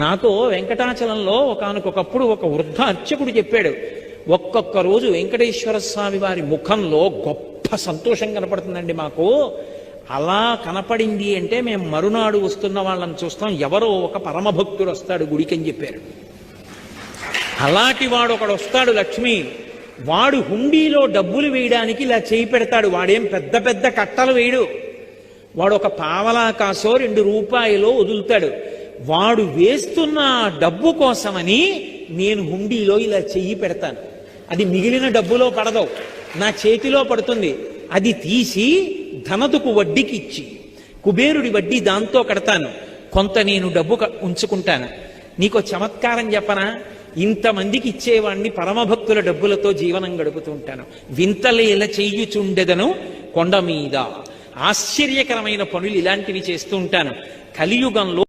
నాతో వెంకటాచలంలో ఒకానొకప్పుడు ఒక వృద్ధ అర్చకుడు చెప్పాడు, ఒక్కొక్క రోజు వెంకటేశ్వర స్వామి వారి ముఖంలో గొప్ప సంతోషం కనపడుతుందండి మాకు. అలా కనపడింది అంటే మేము మరునాడు వస్తున్న వాళ్ళని చూస్తాం, ఎవరో ఒక పరమభక్తుడు వస్తాడు గుడికి అని చెప్పారు. అలాంటి వాడు ఒకడు వస్తాడు, లక్ష్మి. వాడు హుండీలో డబ్బులు వేయడానికి ఇలా చేయి పెడతాడు. వాడేం పెద్ద పెద్ద కట్టలు వేయడు. వాడు ఒక పావలా కాసో 2 రూపాయలో వదులుతాడు. వాడు వేస్తున్న డబ్బు కోసమని నేను హుండీలో ఇలా చెయ్యి పెడతాను. అది మిగిలిన డబ్బులో పడదు, నా చేతిలో పడుతుంది. అది తీసి ధనదుకు వడ్డీకి ఇచ్చి కుబేరుడి వడ్డీ దాంతో కడతాను. కొంత నేను డబ్బు ఉంచుకుంటాను. నీకో చమత్కారం చెప్పనా? ఇంతమందికి ఇచ్చేవాణ్ణి పరమభక్తుల డబ్బులతో జీవనం గడుపుతూ ఉంటాను. వింతలేల చెయ్యుచుండెదను కొండ మీద. ఆశ్చర్యకరమైన పనులు ఇలాంటివి చేస్తూ ఉంటాను. కలియుగంలో